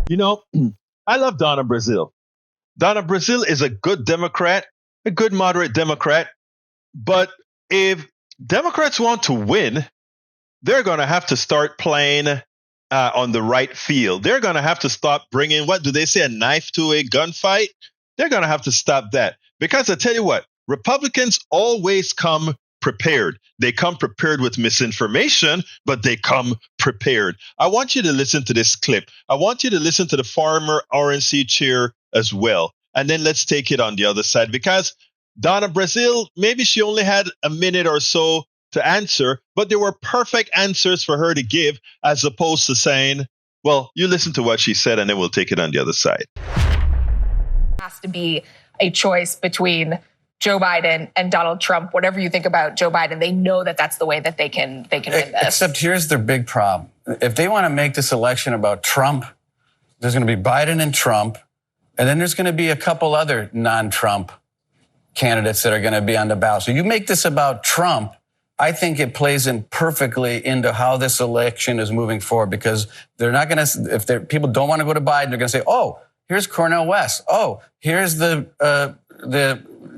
You know, I love Donna Brazile. Donna Brazile is a good Democrat, a good moderate Democrat. But if Democrats want to win, they're going to have to start playing on the right field. They're going to have to stop bringing, what do they say, a knife to a gunfight? They're going to have to stop that. Because I tell you what, Republicans always come prepared. They come prepared with misinformation, but they come prepared. I want you to listen to this clip. I want you to listen to the former RNC chair as well. And then let's take it on the other side, because Donna Brazile, maybe she only had a minute or so to answer, but there were perfect answers for her to give, as opposed to saying, well, you listen to what she said and then we'll take it on the other side. Has to be a choice between Joe Biden and Donald Trump. Whatever you think about Joe Biden, they know that that's the way that they can win this. Except here's their big problem. If they want to make this election about Trump, there's going to be Biden and Trump, and then there's going to be a couple other non-Trump candidates that are going to be on the ballot. So you make this about Trump, I think it plays in perfectly into how this election is moving forward, because they're not going to, if people don't want to go to Biden, they're going to say, oh, here's Cornel West. Oh, here's the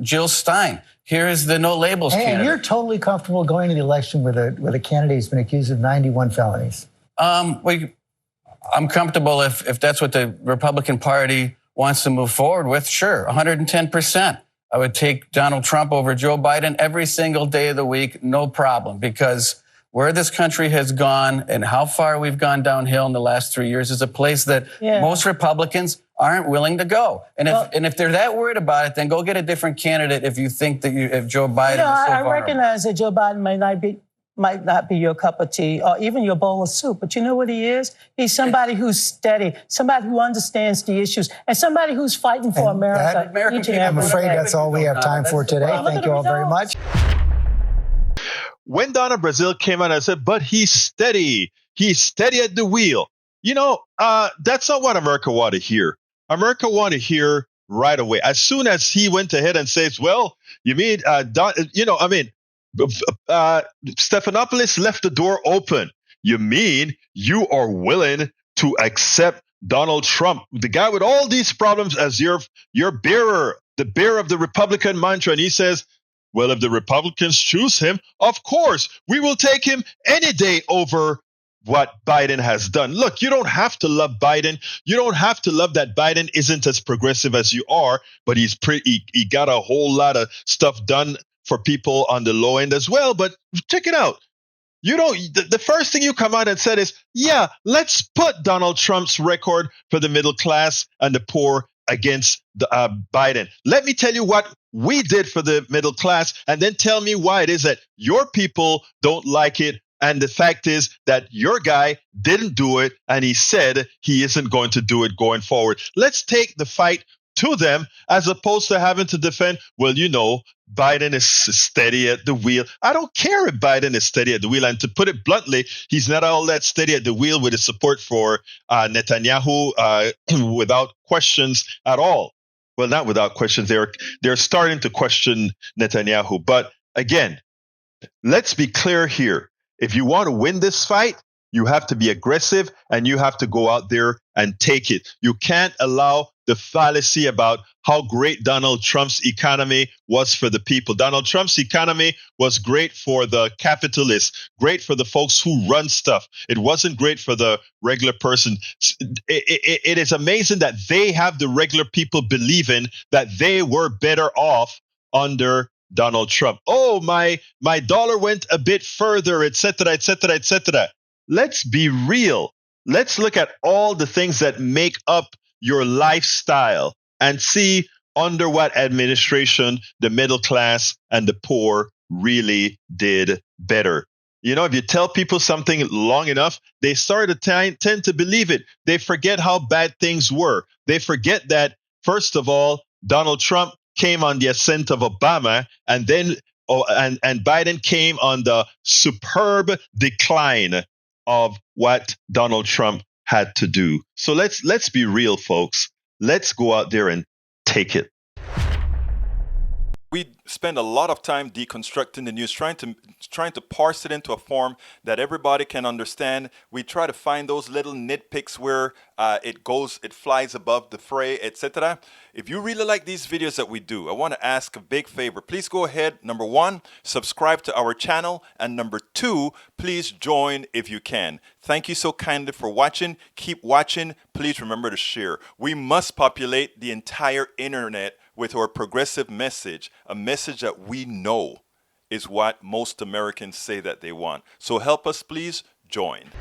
Jill Stein. Here's the no labels candidate. And you're totally comfortable going to the election with a candidate who's been accused of 91 felonies. I'm comfortable if that's what the Republican Party wants to move forward with. Sure, 110%. I would take Donald Trump over Joe Biden every single day of the week, no problem, because where this country has gone and how far we've gone downhill in the last 3 years is a place that most Republicans aren't willing to go. And if they're that worried about it, then go get a different candidate if you think that if Joe Biden is so I vulnerable. recognize that Joe Biden might not be your cup of tea or even your bowl of soup, but you know what he is? He's somebody who's steady, somebody who understands the issues, and somebody who's fighting for America. I'm afraid that's all we have time for today. Thank you all very much. When Donna Brazile came out and said, but he's steady at the wheel. You know, that's not what America want to hear. America want to hear right away. As soon as he went ahead and says, well, you mean, Stephanopoulos left the door open. You mean you are willing to accept Donald Trump, the guy with all these problems, as your bearer, the bearer of the Republican mantra? And he says, well, if the Republicans choose him, of course, we will take him any day over what Biden has done. Look, you don't have to love Biden. You don't have to love that Biden isn't as progressive as you are, but he got a whole lot of stuff done for people on the low end as well. But check it out. The first thing you come out and said is, yeah, let's put Donald Trump's record for the middle class and the poor against Biden. Let me tell you what we did for the middle class, and then tell me why it is that your people don't like it. And the fact is that your guy didn't do it, and he said he isn't going to do it going forward. Let's take the fight to them, as opposed to having to defend, well, you know, Biden is steady at the wheel. I don't care if Biden is steady at the wheel. And to put it bluntly, he's not all that steady at the wheel with his support for Netanyahu without questions at all. Well, not without questions. They're starting to question Netanyahu. But again, let's be clear here. If you want to win this fight, you have to be aggressive and you have to go out there and take it. You can't allow the fallacy about how great Donald Trump's economy was for the people. Donald Trump's economy was great for the capitalists, great for the folks who run stuff. It wasn't great for the regular person. It is amazing that they have the regular people believing that they were better off under Donald Trump. Oh, my dollar went a bit further, et cetera, et cetera, et cetera. Let's be real. Let's look at all the things that make up your lifestyle and see under what administration the middle class and the poor really did better. You know, if you tell people something long enough, they start to tend to believe it. They forget how bad things were. They forget that, first of all, Donald Trump came on the ascent of Obama, and then and Biden came on the superb decline of what Donald Trump had to do. So let's be real, folks. Let's go out there and take it. We spend a lot of time deconstructing the news, trying to parse it into a form that everybody can understand. We try to find those little nitpicks where it flies above the fray, etc. If you really like these videos that we do, I want to ask a big favor. Please go ahead. Number 1, subscribe to our channel, and number 2, please join if you can. Thank you so kindly for watching. Keep watching. Please remember to share. We must populate the entire internet with our progressive message, a message that we know is what most Americans say that they want. So help us, please join.